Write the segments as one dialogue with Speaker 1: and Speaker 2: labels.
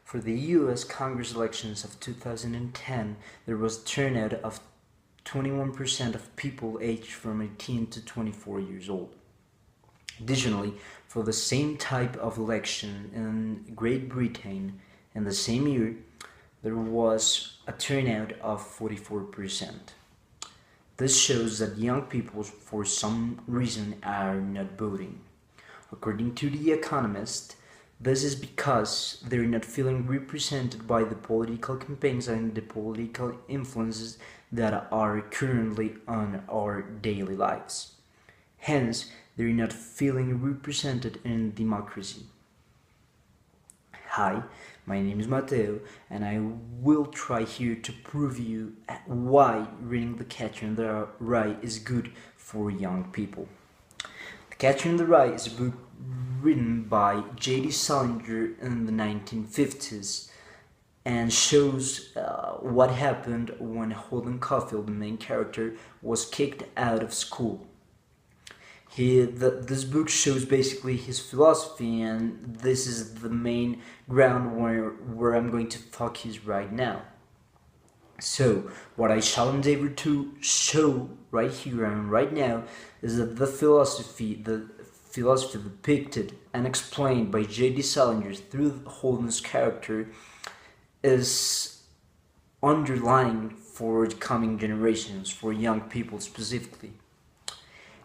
Speaker 1: For the US Congress elections of 2010, there was a turnout of 21% of people aged from 18 to 24 years old. Additionally, for the same type of election in Great Britain in the same year, there was a turnout of 44%. This shows that young people, for some reason, are not voting. According to The Economist, this is because they're not feeling represented by the political campaigns and the political influences that are currently on our daily lives. Hence, they're not feeling represented in democracy. Hi, my name is Mateo, and I will try here to prove you why reading The Catcher in the Rye is good for young people. The Catcher in the Rye is a book written by J.D. Salinger in the 1950s and shows what happened when Holden Caulfield, the main character, was kicked out of school. This book shows basically his philosophy, and this is the main ground where I'm going to focus right now. So, what I shall endeavor to show right here and right now is that the philosophy depicted and explained by J.D. Salinger through Holden's character is underlying for the coming generations, for young people specifically.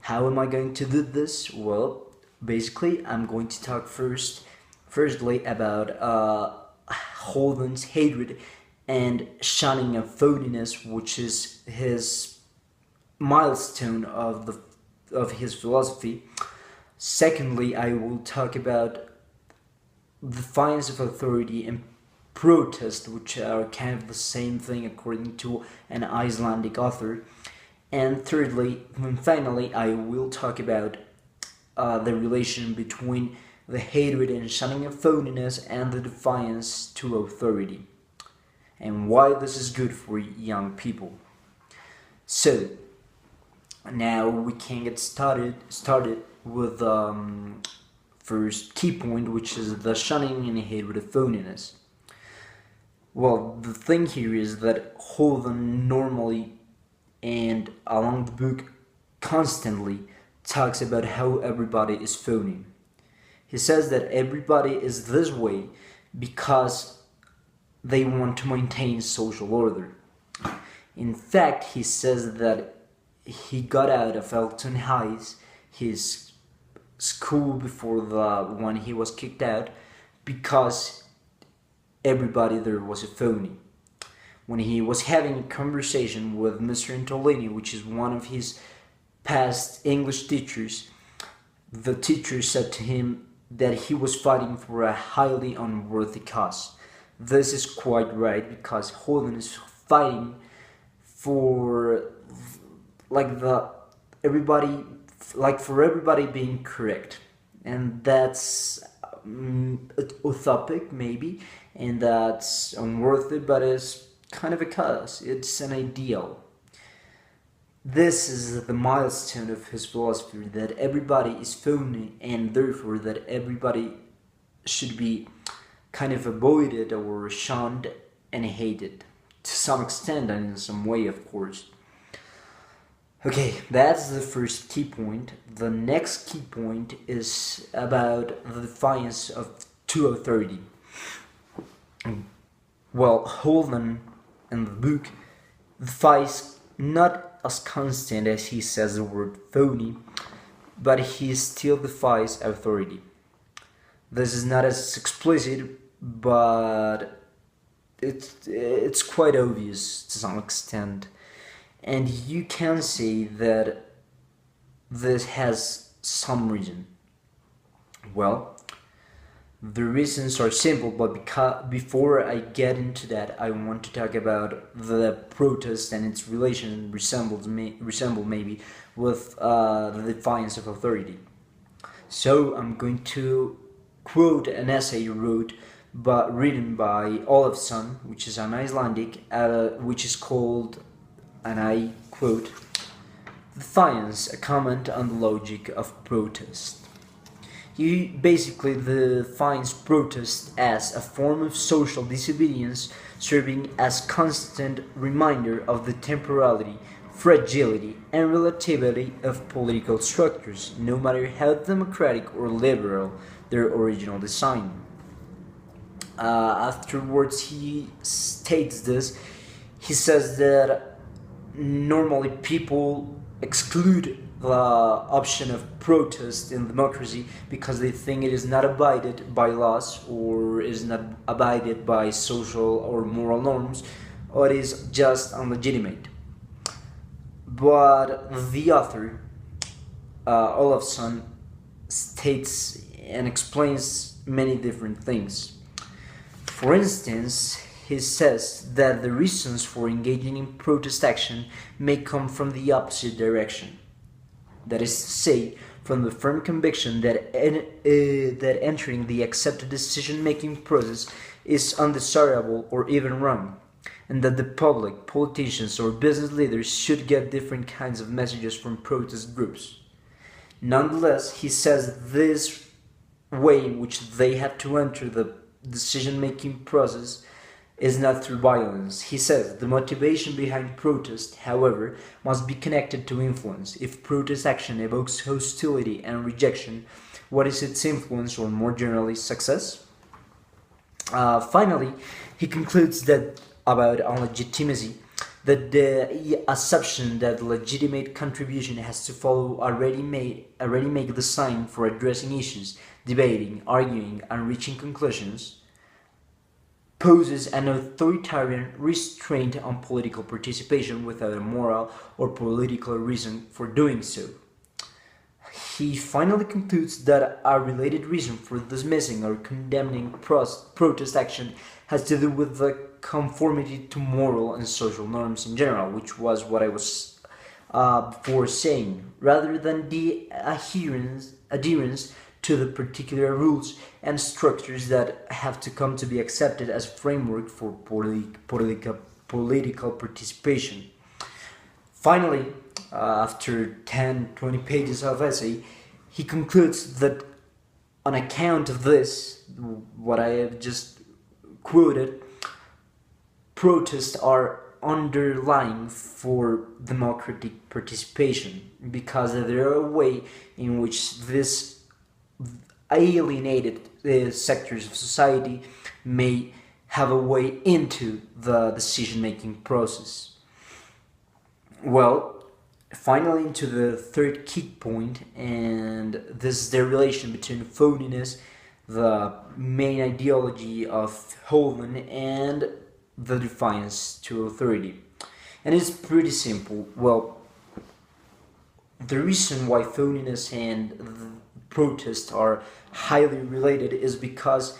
Speaker 1: How am I going to do this? Well, basically, I'm going to talk firstly about Holden's hatred and shunning of votiness, which is his milestone of his philosophy. Secondly, I will talk about defiance of authority and protest, which are kind of the same thing according to an Icelandic author. And thirdly, and finally, I will talk about the relation between the hatred and shunning of phoniness and the defiance to authority, and why this is good for young people. So, now we can get started with first key point, which is the shunning and hatred of phoniness. Well, the thing here is that Holden normally and along the book constantly talks about how everybody is phony. He says that everybody is this way because they want to maintain social order. In fact, he says that he got out of Elton High's, his school before the one he was kicked out, because everybody there was a phony. When he was having a conversation with Mr. Antolini, which is one of his past English teachers, the teacher said to him that he was fighting for a highly unworthy cause. This is quite right, because Holden is fighting for for everybody being correct, and that's utopic maybe, and that's unworthy, but it's kind of a cause. It's an ideal. This is the milestone of his philosophy, that everybody is phony, and therefore that everybody should be kind of avoided or shunned and hated to some extent and in some way, of course. Okay, that's the first key point. The next key point is about the defiance to authority. Well, Holden in the book defies not as constant as he says the word phony, but he still defies authority. This is not as explicit, but it's quite obvious to some extent, and you can say that this has some reason. Well, the reasons are simple, but before I get into that, I want to talk about the protest and its relation resemble maybe with the defiance of authority. So I'm going to quote an essay he wrote, but written by Olafsson, which is an Icelandic, which is called, and I quote, "Defiance, a comment on the logic of protest." He basically defines protest as a form of social disobedience serving as constant reminder of the temporality, fragility, and relativity of political structures, no matter how democratic or liberal their original design. Afterwards, he states this. He says that normally people exclude the option of protest in democracy because they think it is not abided by laws or is not abided by social or moral norms or is just unlegitimate. But the author, Olafson, states and explains many different things. For instance, he says that the reasons for engaging in protest action may come from the opposite direction. That is to say, from the firm conviction that entering the accepted decision-making process is undesirable or even wrong, and that the public, politicians, or business leaders should get different kinds of messages from protest groups. Nonetheless, he says this way in which they have to enter the decision-making process is not through violence. He says the motivation behind protest, however, must be connected to influence. If protest action evokes hostility and rejection, what is its influence, or more generally, success? Finally, he concludes that about legitimacy, that the assumption that legitimate contribution has to follow already make the sign for addressing issues, debating, arguing, and reaching conclusions, poses an authoritarian restraint on political participation without a moral or political reason for doing so. He finally concludes that a related reason for dismissing or condemning protest action has to do with the conformity to moral and social norms in general, which was what I was before saying, rather than the adherence to the particular rules and structures that have to come to be accepted as framework for political participation. Finally, after 10-20 pages of essay, he concludes that on account of this, what I have just quoted, protests are underlying for democratic participation because they're a way in which this alienated sectors of society may have a way into the decision-making process. Well, finally into the third key point, and this is the relation between phoniness, the main ideology of Holden, and the defiance to authority. And it's pretty simple. Well, the reason why phoniness and protest are highly related is because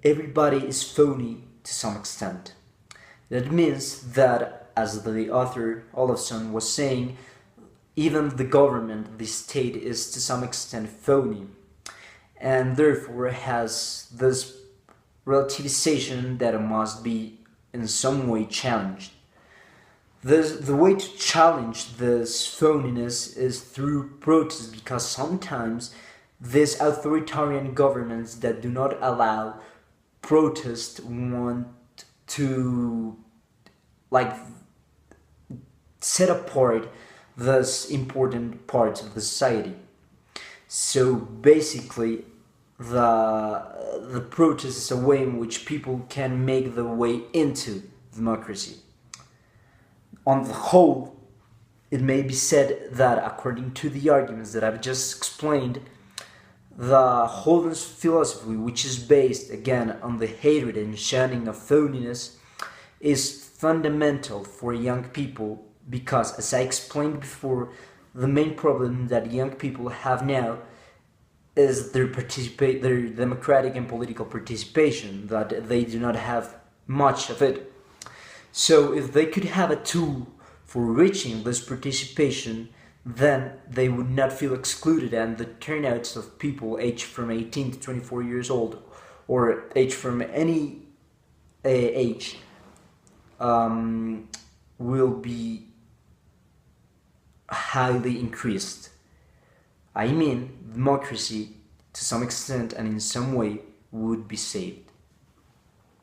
Speaker 1: everybody is phony to some extent. That means that, as the author Olafson was saying, even the government, the state, is to some extent phony, and therefore has this relativization that must be in some way challenged. The way to challenge this phoniness is through protest, because sometimes these authoritarian governments that do not allow protest want to set apart this important parts of the society. So basically, the protest is a way in which people can make the way into democracy. On the whole, it may be said that, according to the arguments that I've just explained, the Holden's philosophy, which is based again on the hatred and shunning of phoniness, is fundamental for young people because, as I explained before, the main problem that young people have now is their democratic and political participation, that they do not have much of it. So if they could have a tool for reaching this participation, then they would not feel excluded, and the turnouts of people aged from 18 to 24 years old, or aged from any age, will be highly increased. I mean, democracy, to some extent and in some way, would be saved.